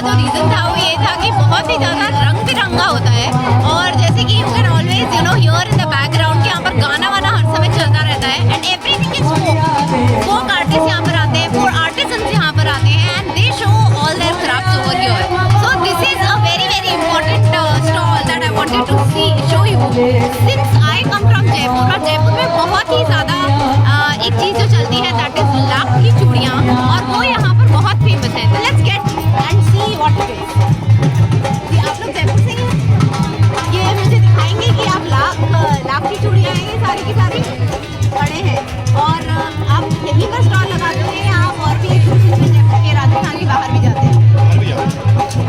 जो रीज़न था वो ये था कि बहुत ही ज़्यादा रंग बिरंगा होता है, और जैसे कि you can always you know here in the background कि यहाँ पर गाना वाना हर समय चलता रहता है, and everything is folk artist यहाँ पर आते हैं, फोक आर्टिसंस यहाँ पर आते हैं, and they show all their crafts over here. So this is a very very important stall that I wanted to show you since I come from Jaipur. और जयपुर में बहुत ही ज़्यादा एक चीज़ जो चलती है दैट इज लाख की चूड़ियाँ, और वो यहाँ पर बहुत फेमस है. तो let's get and see what it is. आप लोग जयपुर से ही हैं? ये मुझे दिखाएंगे कि आप लाख की चूड़ियाँ हैं, ये सारी की सारी बड़े हैं, और आप यहीं पर स्टॉल लगाते हैं या आप और भी जयपुर के राजस्थान के बाहर भी जाते हैं?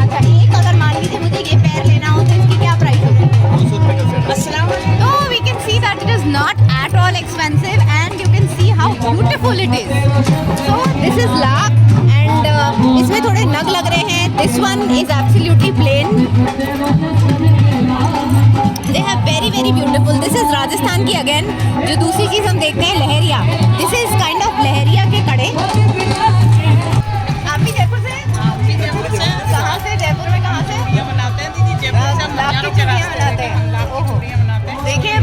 अच्छा, एक अगर मान लीजिए मुझे ये पैर लेना हो तो इसकी क्या प्राइस होगी? तो we can see that it is not at all expensive, and you can see how beautiful it is. So this is lakh, and इसमें थोड़े नग लग रहे हैं. This one is absolutely plain. They have very very beautiful. This is Rajasthan की again. जो दूसरी चीज़ हम देखते हैं लहरिया. This is kind of लहरिया के कड़े. आप भी जयपुर से? कहाँ से? जयपुर में कहाँ से? लाख की चूड़ियाँ बनाते हैं. ओहो. देखिए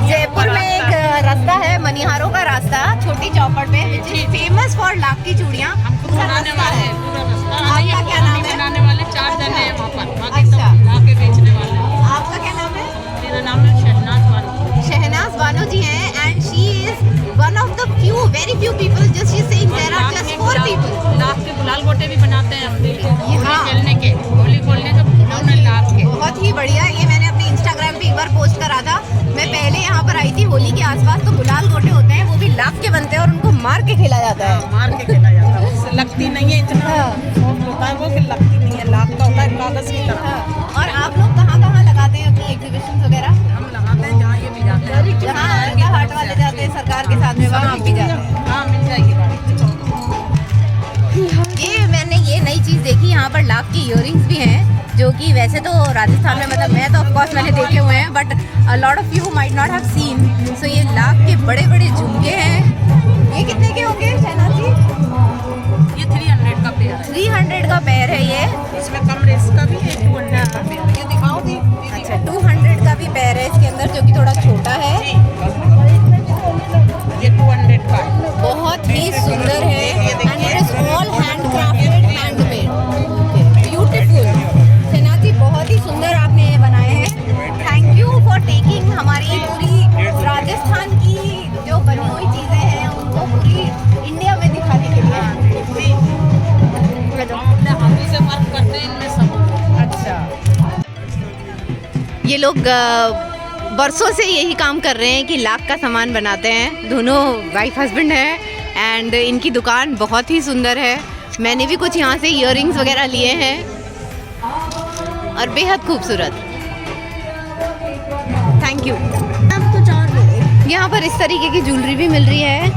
जयपुर में एक रास्ता है, मनिहारों का रास्ता, छोटी चौपड़ में, which is famous for lakh की चूड़ियाँ. बनाने वाले हैं पूरा रास्ता. आपका क्या नाम है? बनाने वाले 4 जने हैं वहाँ पर, बाकी अच्छा. सब लाके बेचने वाले हैं. आपका क्या नाम है? मेरा नाम है शहनाज बानो. शहनाज बानो जी हैं, and she is one of the few very few people, just she saying there are just 4 people. Lakh के गुलाल गोटे भी बनाते हैं अपने लिए, होली हाँ. खेलने के, होली खोलने के उन्होंने लाख के. बहुत ही बढ़िया. ये मैंने अपने इंस्टाग्राम पे एक बार पोस्ट करा था. मैं पहले यहाँ पर आई थी होली के आसपास, तो गुलाल गोटे होते हैं, वो भी लाख के बनते हैं, और उनको मार के खेला जाता है. मार के खेला जाता है, उससे लगती नहीं है, इतना सॉफ्ट होता है वो कि लगती नहीं है. लाख का होता है कागज की तरह. और आप लोग कहाँ कहाँ लगाते हैं अपनी एग्जीबिशन वगैरह? हम लगाते हैं जहाँ ये भी जाते हैं, जहाँ हाट वाले जाते हैं सरकार के साथ में, वहाँ भी जाते हैं. हाँ मिल जाएगी गाड़ी. ये मैंने ये नई चीज़ देखी, यहाँ पर लाख की इयररिंग्स भी हैं, जो कि वैसे तो राजस्थान में, मतलब मैं तो ऑफ कोर्स मैंने देखे हुए हैं, but a lot of you might not have seen. So ये लाख के बड़े बड़े झुमके हैं. ये कितने के होंगे शहनाज जी? ये 300 का पेयर है. 300 का पेयर है ये. इसमें कम रेस का भी है, 200 का पेयर है. ये दिखाओगी? अच्छा, 200 का भी पेयर है इसके अंदर, जो कि थोड़ा छोटा है. ये 200 का है. बहुत ही सुंदर है, and it is all handcrafted, handmade, beautiful. Shahnaz ji बहुत ही सुंदर आपने ये बनाए हैं. थैंक यू फॉर टेकिंग हमारी पूरी राजस्थान की जो बनी हुई चीज़ें हैं उनको पूरी इंडिया में दिखाने के लिए. अपने हाथों से वर्क करते हैं इनमें सब. अच्छा, ये लोग बरसों से यही काम कर रहे हैं कि लाख का सामान बनाते हैं. दोनों वाइफ हस्बैंड हैं, एंड इनकी दुकान बहुत ही सुंदर है. मैंने भी कुछ यहाँ से इयररिंग्स वगैरह लिए हैं, और बेहद खूबसूरत. Thank you. यहाँ पर इस तरीके की ज्वेलरी भी मिल रही है,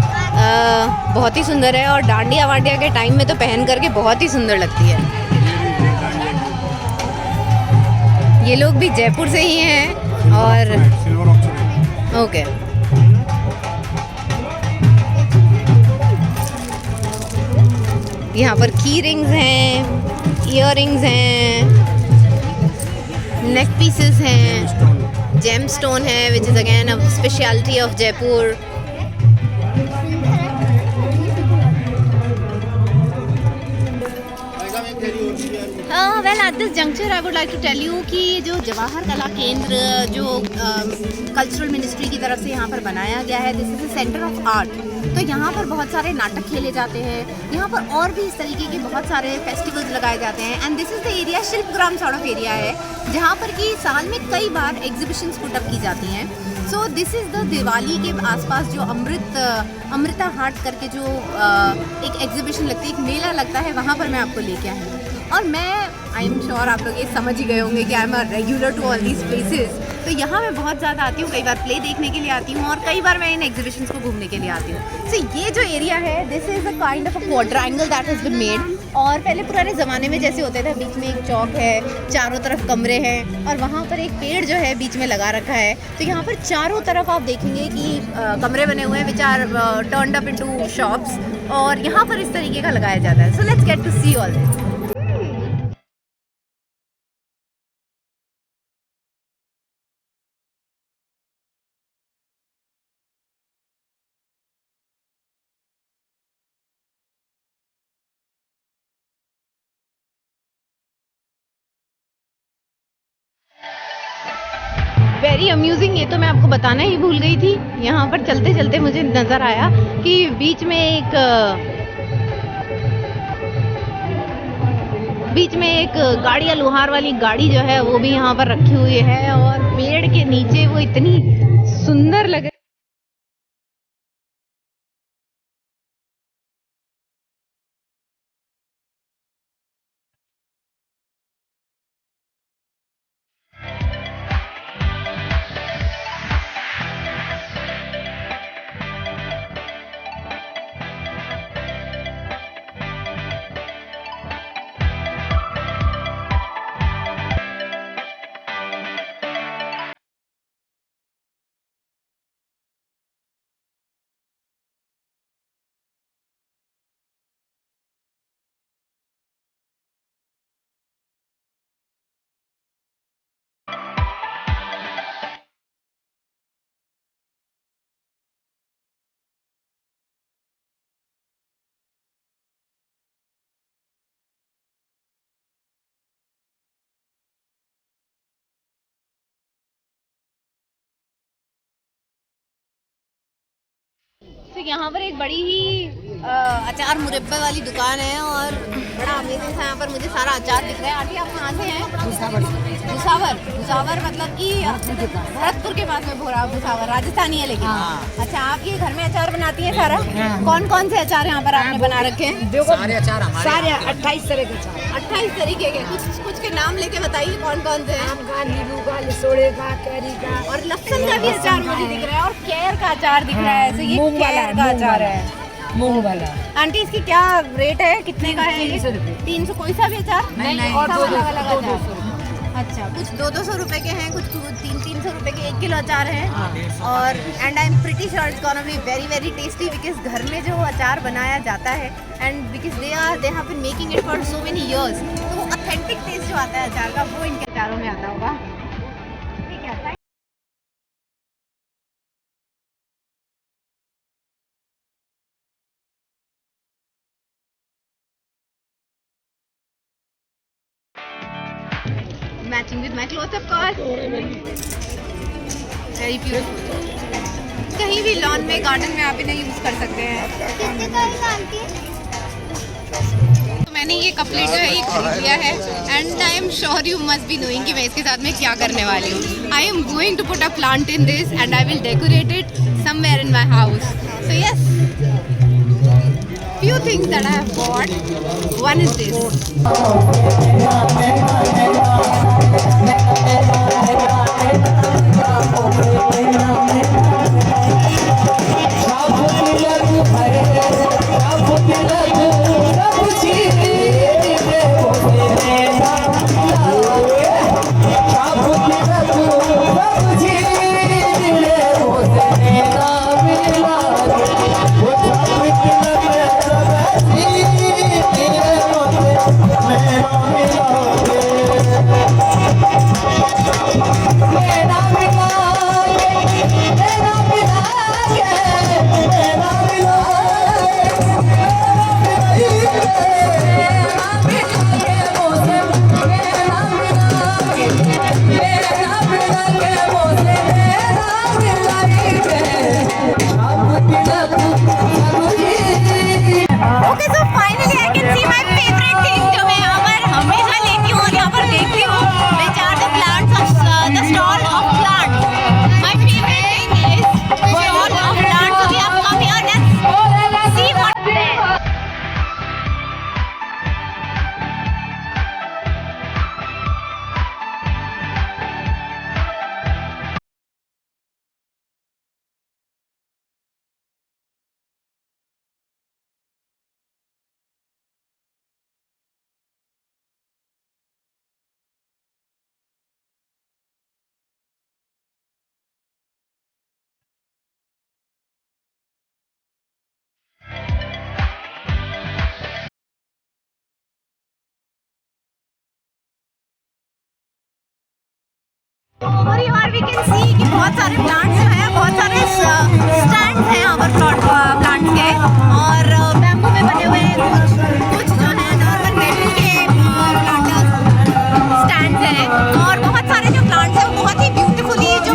बहुत ही सुंदर है, और डांडिया वांडिया के टाइम में तो पहन करके बहुत ही सुंदर लगती है. ये लोग भी जयपुर से ही हैं, और ओके. यहाँ पर की रिंग्स हैं, ईयर रिंग्स हैं, नेक पीसेस हैं, जेम स्टोन है, which is again a speciality of Jaipur. Well at this juncture I would like to tell you कि जो जवाहर कला केंद्र जो कल्चरल मिनिस्ट्री की तरफ से यहाँ पर बनाया गया है, this is a centre of art. तो यहाँ पर बहुत सारे नाटक खेले जाते हैं, यहाँ पर और भी इस तरीके के बहुत सारे फेस्टिवल्स लगाए जाते हैं. And this is the area, Shilpgram sort of area है, जहाँ पर कि साल में कई बार एग्जीबिशंस पुट अप की जाती हैं. So this is the Diwali के आसपास जो अमृता हाट करके जो एक एग्जीबिशन लगती है, एक मेला लगता है, वहाँ पर मैं आपको लेके आई हूँ. और मैं आई एम श्योर आप लोग ये समझ ही गए होंगे कि I am a regular to all these places. तो यहाँ मैं बहुत ज़्यादा आती हूँ, कई बार प्ले देखने के लिए आती हूँ, और कई बार मैं इन एग्जीबिशंस को घूमने के लिए आती हूँ. सो ये जो एरिया है, this is a kind of a quadrangle that has been made. और पहले पुराने ज़माने में जैसे होते थे, बीच में एक चौक है, चारों तरफ कमरे हैं, और वहाँ पर एक पेड़ जो है बीच में लगा रखा है. तो यहाँ पर चारों तरफ आप देखेंगे कि कमरे बने हुए हैं, which are turned up into shops, और यहाँ पर इस तरीके का लगाया जाता है. So let's get to see all this. Very amusing, ये तो मैं आपको बताना ही भूल गई थी। यहाँ पर चलते चलते मुझे नज़र आया कि बीच में एक गाड़ी, लोहार वाली गाड़ी जो है वो भी यहाँ पर रखी हुई है, और पेड़ के नीचे वो इतनी सुंदर लग रही। तो यहाँ पर एक बड़ी ही अचार मुरब्बे वाली दुकान है, और बड़ा अमेजिंग है। यहाँ पर मुझे सारा अचार दिख रहा है। आंटी आप कहाँ से हैं? भुसावर मतलब कि भरतपुर के पास में भुसावर, राजस्थानी है लेकिन। अच्छा, आप ये घर में अचार बनाती हैं सारा? कौन कौन से अचार यहाँ पर आपने बना रखे हैं? सारे अचार हमारे, सारे 28 तरह के अचार। 28 तरीके के। कुछ के नाम लेके बताइए कौन कौन से हैं? आम का, नींबू का, लिसोड़े का, कैरी का, और लहसुन का भी अचार मुझे दिख रहा है, और केर का अचार दिख रहा है। ऐसे ये केर का अचार है, मूंग वाला। आंटी इसकी क्या रेट है, कितने का है? 300 रुपये। 300 कोई सा भी अचार? नहीं, और सब 200 अलग अलग अचार। अच्छा, कुछ 200 रुपए के हैं, कुछ 300 रुपए के 1 किलो अचार हैं। और and I am pretty sure it's gonna be very very tasty, because घर में जो अचार बनाया जाता है and because they have been making it for so many years, तो वो ऑथेंटिक टेस्ट जो आता है अचार का, वो इनके अचारों में आता होगा। ठीक है, matching with my clothes of course, very beautiful. कहीं भी लॉन में, गार्डन में आप इन्हें यूज कर सकते हैं। तो मैंने ये कपलेट जो है ये खरीद लिया है, and I am sure you must be knowing कि मैं इसके साथ में क्या करने वाली हूँ। I am going to put a plant in this and I will decorate it somewhere in my house. So yes, few things that I have bought. One is this. और यहाँ we can see कि बहुत सारे plants जो हैं, बहुत सारे stands हैं यहाँ पर प्लांट्स के, और बैम्बू में बने हुए कुछ जो है नॉर्मल गेटू के प्लांटर्स स्टैंड्स हैं, और बहुत सारे जो प्लांट्स हैं वो बहुत ही ब्यूटीफुली जो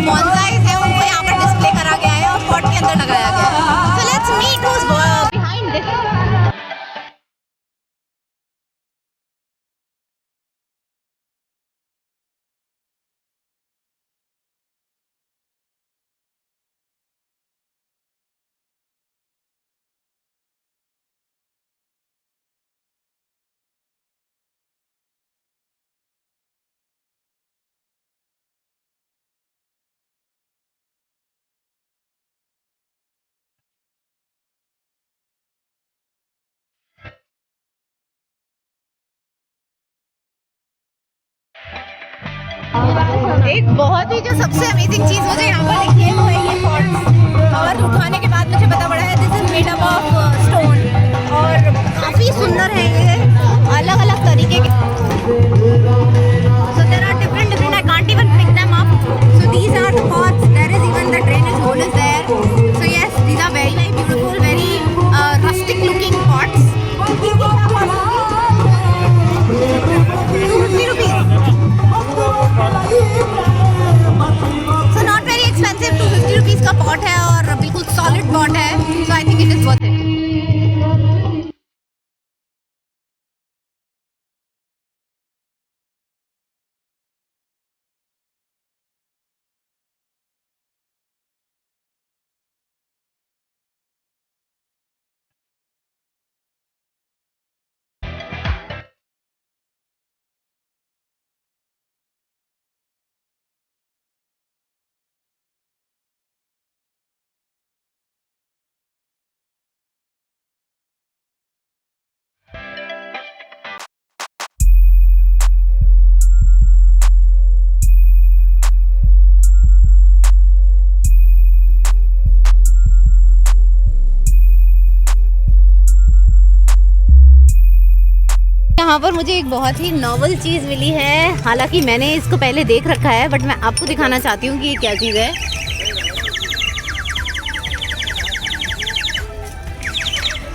एक बहुत ही जो सबसे अमेजिंग चीज़ मुझे यहाँ पर दिखी है वो है ये पॉट्स। और उठाने के बाद मुझे पता पड़ा है this is made up of stone और काफ़ी सुंदर है ये, अलग अलग तरीके के। So there are different, I can't even pick them up. So these are the pots, there is even the drainage hole is there. So yes, these are very very beautiful, very rustic looking pots. 250 rupees. So not very expensive, 250 rupees का pot है और बिल्कुल solid pot है. So I think it is worth it. यहाँ पर मुझे एक बहुत ही नॉवल चीज़ मिली है, हालांकि मैंने इसको पहले देख रखा है बट मैं आपको दिखाना चाहती हूँ कि ये क्या चीज़ है।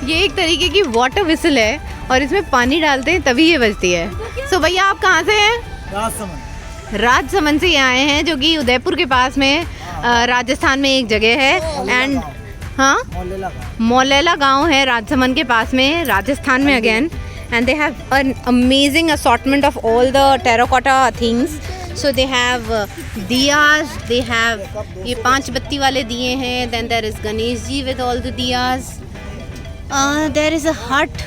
ये एक तरीके की वाटर विसल है और इसमें पानी डालते हैं तभी ये बजती है। सो भैया आप कहाँ से हैं? राजसमंद से यहाँ आए हैं, जो कि उदयपुर के पास में राजस्थान में एक जगह है। एंड हाँ, मौलेला गांव है राजसमंद के पास में, राजस्थान में again. And they have an amazing assortment of all the terracotta things. So they have diyas, they have ये 5 बत्ती वाले दिए हैं, then there is Ganesh ji with all the diyas, there is a hut,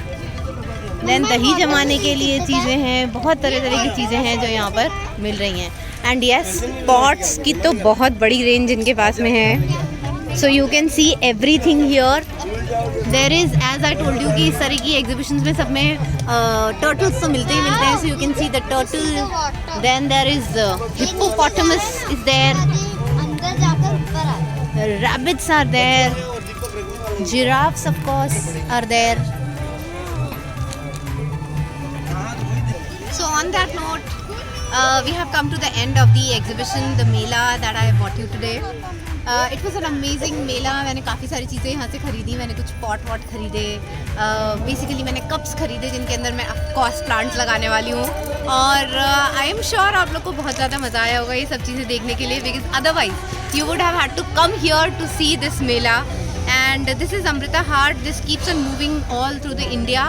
then दही जमाने के लिए चीज़ें हैं, बहुत तरह तरह की चीज़ें हैं जो यहाँ पर मिल रही हैं। And yes, pots की तो बहुत बड़ी रेंज इनके पास में है। So you can see everything here. There is, as I told you, कि इस तरह की एग्जीबिशंस में सब में turtles तो मिलते ही मिलते हैं। So you can see the turtle. Then there is hippopotamus is there. Rabbits are there. Giraffes of course are there. So on that note, we have come to the end of the exhibition, the Mela that I bought you today. It was an amazing mela. मैंने काफ़ी सारी चीज़ें यहाँ से ख़रीदी, मैंने कुछ pot वॉट ख़रीदे, बेसिकली मैंने कप्स ख़रीदे जिनके अंदर मैं ऑफकोर्स प्लांट्स लगाने वाली हूँ। और आई एम श्योर आप लोग को बहुत ज़्यादा मज़ा आया होगा ये सब चीज़ें देखने के लिए, because otherwise you would have had to come here to see this mela. And this is Amrita Haat, this keeps on moving all through the India.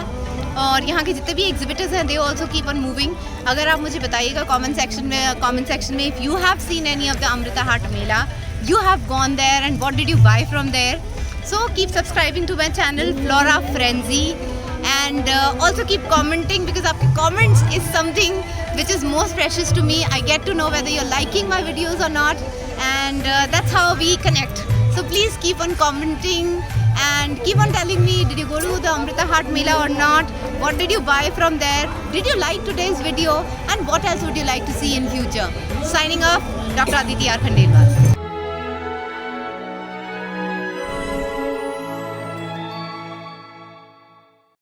और यहाँ के जितने भी एग्जिबिटर्स हैं they also keep on moving. अगर आप मुझे बताइएगा कमेंट सेक्शन में if you have seen any of the Amrita Haat mela, you have gone there and what did you buy from there. So keep subscribing to my channel Flora Frenzy and also keep commenting, because aapke comments is something which is most precious to me. I get to know whether you're liking my videos or not, and that's how we connect. So please keep on commenting and keep on telling me, did you go to the Amrita Haat Mela or not? What did you buy from there? Did you like today's video? And what else would you like to see in future? Signing off, Dr. Aditi R. Khandelwal.